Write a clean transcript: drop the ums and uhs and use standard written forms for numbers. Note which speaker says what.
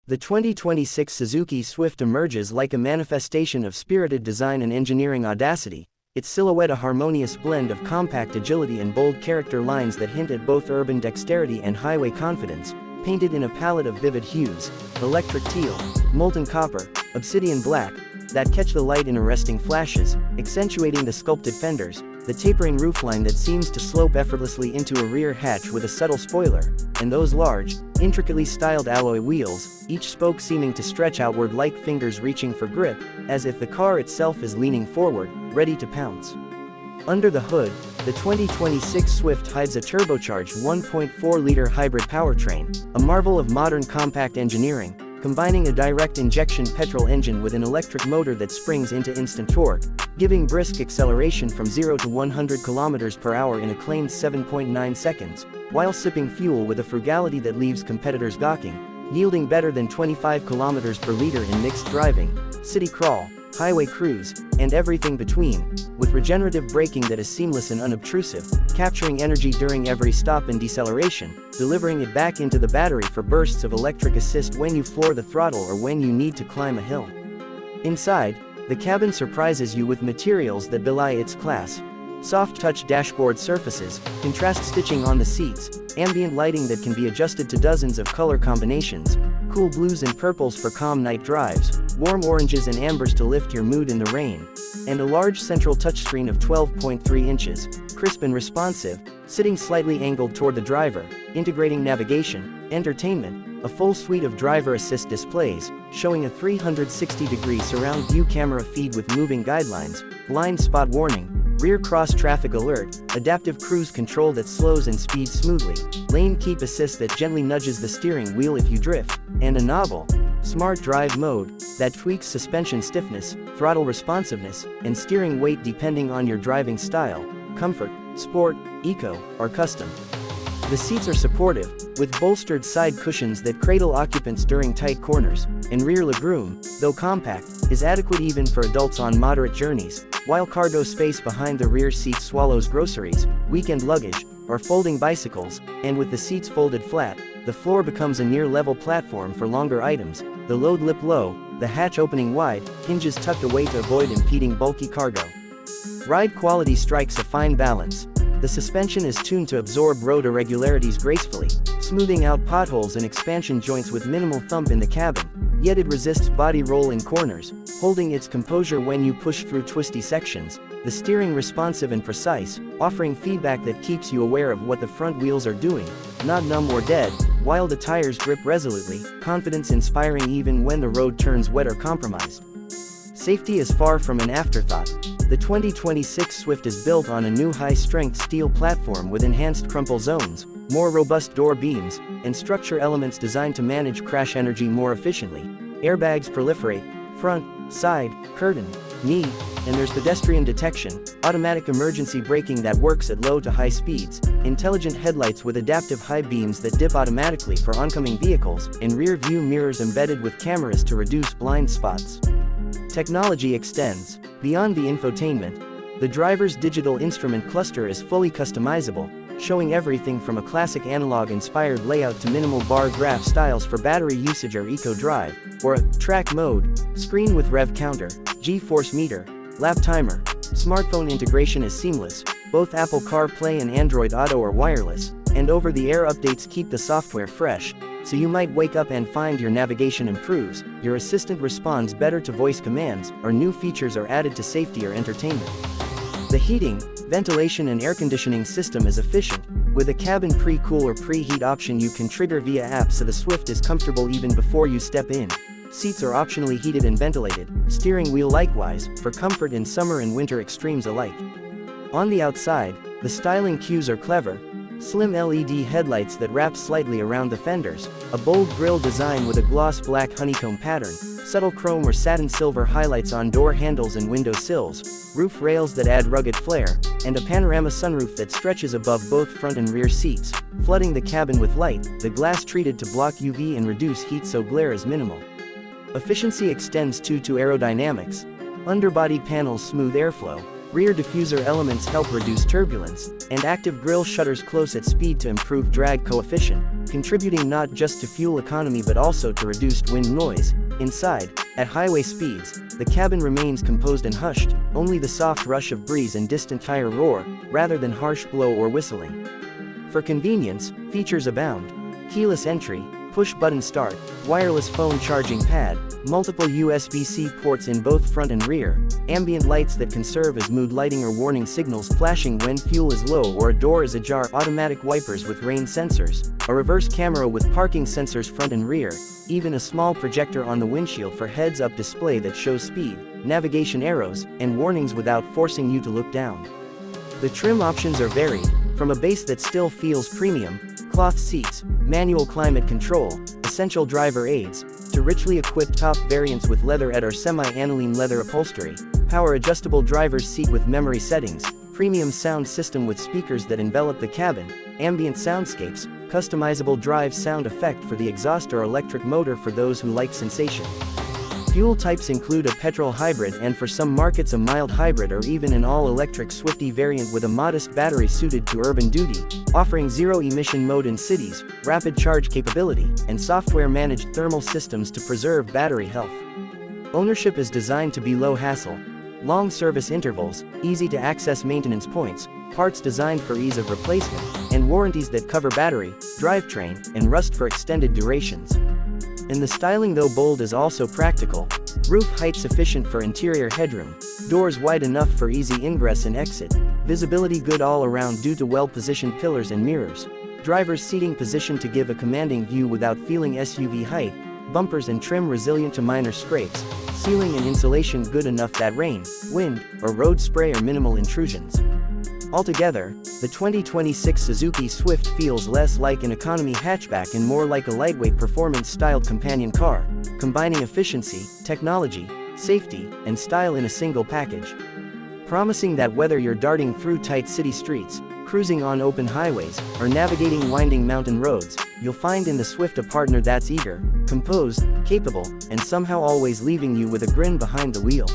Speaker 1: The 2026 Suzuki Swift emerges like a manifestation of spirited design and engineering audacity, its silhouette a harmonious blend of compact agility and bold character lines that hint at both urban dexterity and highway confidence, painted in a palette of vivid hues, electric teal, molten copper, obsidian black, that catch the light in arresting flashes, accentuating the sculpted fenders, the tapering roofline that seems to slope effortlessly into a rear hatch with a subtle spoiler, and those large, intricately styled alloy wheels, each spoke seeming to stretch outward like fingers reaching for grip, as if the car itself is leaning forward, ready to pounce. Under the hood, the 2026 Swift hides a turbocharged 1.4-liter hybrid powertrain, a marvel of modern compact engineering, combining a direct injection petrol engine with an electric motor that springs into instant torque, giving brisk acceleration from 0 to 100 km/h in a claimed 7.9 seconds, while sipping fuel with a frugality that leaves competitors gawking, yielding better than 25 km/L in mixed driving, city crawl, highway cruise, and everything between, with regenerative braking that is seamless and unobtrusive, capturing energy during every stop and deceleration, delivering it back into the battery for bursts of electric assist when you floor the throttle or when you need to climb a hill. Inside, the cabin surprises you with materials that belie its class. Soft-touch dashboard surfaces, contrast stitching on the seats, ambient lighting that can be adjusted to dozens of color combinations, cool blues and purples for calm night drives, warm oranges and ambers to lift your mood in the rain, and a large central touchscreen of 12.3 inches, crisp and responsive, sitting slightly angled toward the driver, integrating navigation, entertainment, a full suite of driver assist displays, showing a 360-degree surround view camera feed with moving guidelines, blind spot warning, rear cross traffic alert, adaptive cruise control that slows and speeds smoothly, lane keep assist that gently nudges the steering wheel if you drift, and a novel, smart drive mode that tweaks suspension stiffness, throttle responsiveness, and steering weight depending on your driving style, comfort, sport, eco, or custom. The seats are supportive, with bolstered side cushions that cradle occupants during tight corners, and rear legroom, though compact, is adequate even for adults on moderate journeys, while cargo space behind the rear seat swallows groceries, weekend luggage, or folding bicycles, and with the seats folded flat, the floor becomes a near-level platform for longer items, the load lip low, the hatch opening wide, hinges tucked away to avoid impeding bulky cargo. Ride quality strikes a fine balance. The suspension is tuned to absorb road irregularities gracefully, smoothing out potholes and expansion joints with minimal thump in the cabin, yet it resists body roll in corners, holding its composure when you push through twisty sections, the steering responsive and precise, offering feedback that keeps you aware of what the front wheels are doing, not numb or dead, while the tires grip resolutely, confidence inspiring even when the road turns wet or compromised. Safety is far from an afterthought. The 2026 Swift is built on a new high-strength steel platform with enhanced crumple zones, more robust door beams, and structure elements designed to manage crash energy more efficiently. Airbags proliferate, front, side, curtain, knee, and there's pedestrian detection, automatic emergency braking that works at low to high speeds, intelligent headlights with adaptive high beams that dip automatically for oncoming vehicles, and rear-view mirrors embedded with cameras to reduce blind spots. Technology extends. Beyond the infotainment, the driver's digital instrument cluster is fully customizable, showing everything from a classic analog-inspired layout to minimal bar graph styles for battery usage or eco-drive, or a track mode, screen with rev counter, G-force meter, lap timer. Smartphone integration is seamless, both Apple CarPlay and Android Auto are wireless, and over-the-air updates keep the software fresh, so you might wake up and find your navigation improves, your assistant responds better to voice commands, or new features are added to safety or entertainment. The heating, ventilation and air conditioning system is efficient, with a cabin pre-cool or preheat option you can trigger via app so the Swift is comfortable even before you step in. Seats are optionally heated and ventilated, steering wheel likewise, for comfort in summer and winter extremes alike. On the outside, the styling cues are clever. Slim LED headlights that wrap slightly around the fenders, a bold grille design with a gloss black honeycomb pattern, subtle chrome or satin silver highlights on door handles and window sills, roof rails that add rugged flair, and a panorama sunroof that stretches above both front and rear seats, flooding the cabin with light, the glass treated to block UV and reduce heat so glare is minimal. Efficiency extends to aerodynamics. Underbody panels smooth airflow, Rear diffuser elements help reduce turbulence, and active grille shutters close at speed to improve drag coefficient, contributing not just to fuel economy but also to reduced wind noise. Inside, at highway speeds, the cabin remains composed and hushed, only the soft rush of breeze and distant tire roar, rather than harsh blow or whistling. For convenience, features abound. Keyless entry, push-button start, wireless phone charging pad, multiple USB-C ports in both front and rear, ambient lights that can serve as mood lighting or warning signals flashing when fuel is low or a door is ajar, automatic wipers with rain sensors, a reverse camera with parking sensors front and rear, even a small projector on the windshield for heads-up display that shows speed, navigation arrows, and warnings without forcing you to look down. The trim options are varied, from a base that still feels premium, cloth seats, manual climate control, essential driver aids, to richly equipped top variants with leather or semi-aniline leather upholstery, power-adjustable driver's seat with memory settings, premium sound system with speakers that envelop the cabin, ambient soundscapes, customizable drive sound effect for the exhaust or electric motor for those who like sensation. Fuel types include a petrol hybrid and for some markets a mild hybrid or even an all-electric Swifty variant with a modest battery suited to urban duty, offering zero-emission mode in cities, rapid charge capability, and software-managed thermal systems to preserve battery health. Ownership is designed to be low hassle. Long service intervals, easy-to-access maintenance points, parts designed for ease of replacement, and warranties that cover battery, drivetrain, and rust for extended durations. And the styling, though bold, is also practical. Roof height sufficient for interior headroom, doors wide enough for easy ingress and exit, visibility good all around due to well-positioned pillars and mirrors, driver's seating position to give a commanding view without feeling SUV height, bumpers and trim resilient to minor scrapes, sealing and insulation good enough that rain, wind, or road spray are minimal intrusions. Altogether, the 2026 Suzuki Swift feels less like an economy hatchback and more like a lightweight performance-styled companion car, combining efficiency, technology, safety, and style in a single package. Promising that whether you're darting through tight city streets, cruising on open highways, or navigating winding mountain roads, you'll find in the Swift a partner that's eager, composed, capable, and somehow always leaving you with a grin behind the wheel.